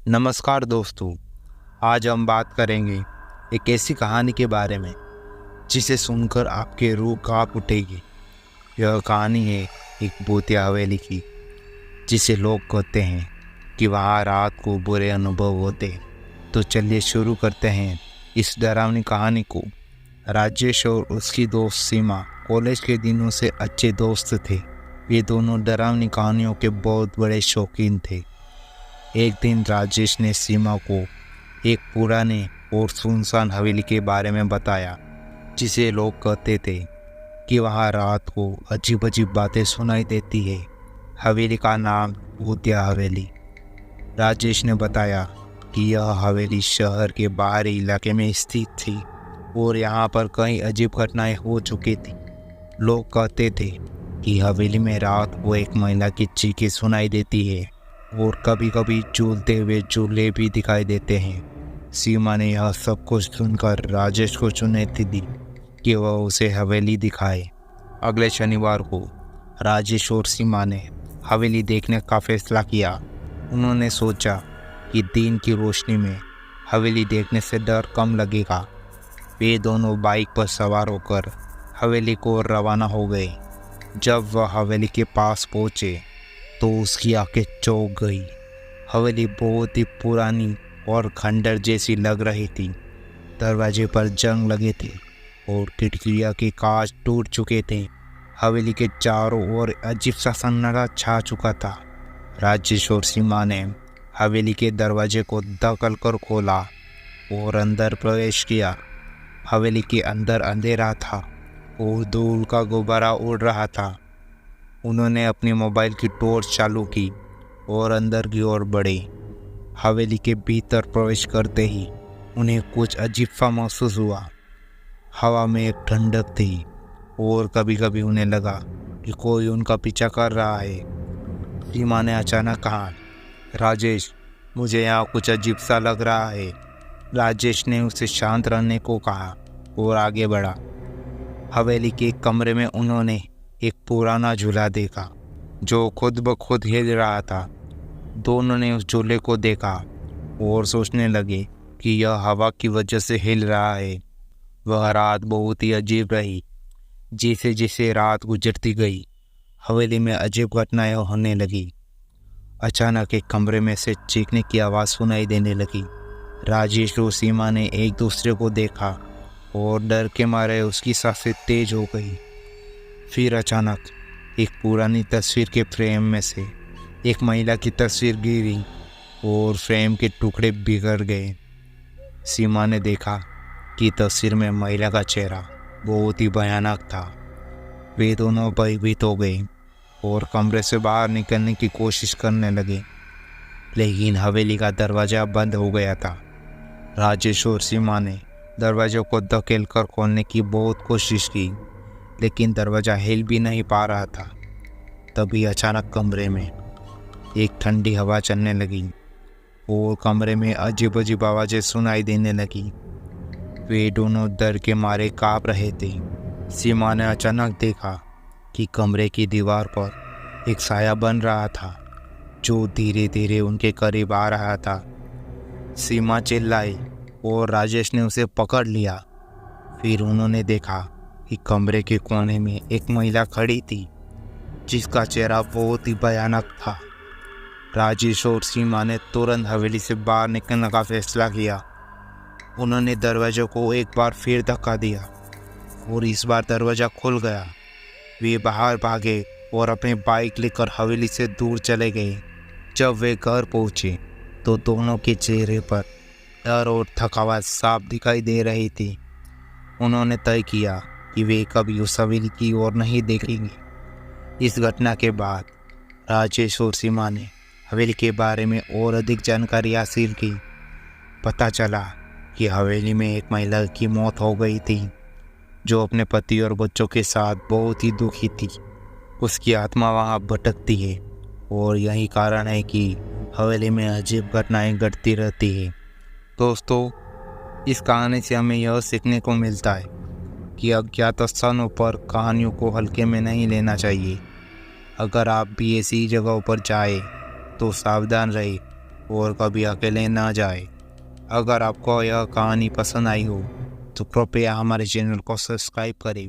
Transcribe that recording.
नमस्कार दोस्तों। आज हम बात करेंगे एक ऐसी कहानी के बारे में जिसे सुनकर आपके रूह कांप उठेगी। यह कहानी है एक भूतिया हवेली की, जिसे लोग कहते हैं कि वहाँ रात को बुरे अनुभव होते हैं। तो चलिए शुरू करते हैं इस डरावनी कहानी को। राजेश और उसकी दोस्त सीमा कॉलेज के दिनों से अच्छे दोस्त थे। ये दोनों डरावनी कहानियों के बहुत बड़े शौकीन थे। एक दिन राजेश ने सीमा को एक पुराने और सुनसान हवेली के बारे में बताया, जिसे लोग कहते थे कि वहाँ रात को अजीब अजीब बातें सुनाई देती है। हवेली का नाम भूतिया हवेली। राजेश ने बताया कि यह हवेली शहर के बाहरी इलाके में स्थित थी और यहाँ पर कई अजीब घटनाएं हो चुकी थी। लोग कहते थे कि हवेली में रात को एक महिला की चीखें सुनाई देती है और कभी कभी झूलते हुए झूले भी दिखाई देते हैं। सीमा ने यह सब कुछ सुनकर राजेश को चुनौती दी कि वह उसे हवेली दिखाए। अगले शनिवार को राजेश और सीमा ने हवेली देखने का फैसला किया। उन्होंने सोचा कि दिन की रोशनी में हवेली देखने से डर कम लगेगा। वे दोनों बाइक पर सवार होकर हवेली को रवाना हो गए। जब वह हवेली के पास पहुँचे तो उसकी आंखें चौंक गई। हवेली बहुत ही पुरानी और खंडर जैसी लग रही थी। दरवाजे पर जंग लगे थे और खिड़कियां के कांच टूट चुके थे। हवेली के चारों ओर अजीब सा सन्नाटा छा चुका था। राजेश और सीमा ने हवेली के दरवाजे को धक्का कर खोला और अंदर प्रवेश किया। हवेली के अंदर अंधेरा था और धूल का गुब्बारा उड़ रहा था। उन्होंने अपनी मोबाइल की टॉर्च चालू की और अंदर की ओर बढ़े। हवेली के भीतर प्रवेश करते ही उन्हें कुछ अजीब सा महसूस हुआ। हवा में एक ठंडक थी और कभी कभी उन्हें लगा कि कोई उनका पीछा कर रहा है। सीमा ने अचानक कहा, राजेश, मुझे यहाँ कुछ अजीब सा लग रहा है। राजेश ने उसे शांत रहने को कहा और आगे बढ़ा। हवेली के कमरे में उन्होंने एक पुराना झूला देखा जो खुद ब खुद हिल रहा था। दोनों ने उस झूले को देखा और सोचने लगे कि यह हवा की वजह से हिल रहा है। वह रात बहुत ही अजीब रही। जैसे जैसे रात गुजरती गई, हवेली में अजीब घटनाएं होने लगी। अचानक एक कमरे में से चीखने की आवाज़ सुनाई देने लगी। राजेश और सीमा ने एक दूसरे को देखा और डर के मारे उसकी सांसें तेज हो गई। फिर अचानक एक पुरानी तस्वीर के फ्रेम में से एक महिला की तस्वीर गिरी और फ्रेम के टुकड़े बिगड़ गए। सीमा ने देखा कि तस्वीर में महिला का चेहरा बहुत ही भयानक था। वे दोनों भयभीत हो गए और कमरे से बाहर निकलने की कोशिश करने लगे, लेकिन हवेली का दरवाज़ा बंद हो गया था। राजेश और सीमा ने दरवाजे को धकेल कर खोलने की बहुत कोशिश की, लेकिन दरवाज़ा हिल भी नहीं पा रहा था। तभी अचानक कमरे में एक ठंडी हवा चलने लगी और कमरे में अजीब अजीब आवाज़ें सुनाई देने लगी। वे दोनों डर के मारे काँप रहे थे। सीमा ने अचानक देखा कि कमरे की दीवार पर एक साया बन रहा था जो धीरे धीरे उनके करीब आ रहा था। सीमा चिल्लाई और राजेश ने उसे पकड़ लिया। फिर उन्होंने देखा कि कमरे के कोने में एक महिला खड़ी थी जिसका चेहरा बहुत ही भयानक था। राजेश और सीमा ने तुरंत हवेली से बाहर निकलने का फैसला किया। उन्होंने दरवाजे को एक बार फिर धक्का दिया और इस बार दरवाज़ा खुल गया। वे बाहर भागे और अपनी बाइक लेकर हवेली से दूर चले गए। जब वे घर पहुंचे तो दोनों के चेहरे पर डर और थकावट साफ दिखाई दे रही थी। उन्होंने तय किया कि वे कभी उस हवेली की ओर नहीं देखेंगे। इस घटना के बाद राजेश और सीमा ने हवेली के बारे में और अधिक जानकारी हासिल की। पता चला कि हवेली में एक महिला की मौत हो गई थी जो अपने पति और बच्चों के साथ बहुत ही दुखी थी। उसकी आत्मा वहाँ भटकती है और यही कारण है कि हवेली में अजीब घटनाएं घटती रहती है। दोस्तों, इस कहानी से हमें यह सीखने को मिलता है कि अज्ञात स्थानों पर कहानियों को हल्के में नहीं लेना चाहिए। अगर आप भी ऐसी जगहों पर जाए तो सावधान रहे और कभी अकेले ना जाए। अगर आपको यह कहानी पसंद आई हो तो कृपया हमारे चैनल को सब्सक्राइब करें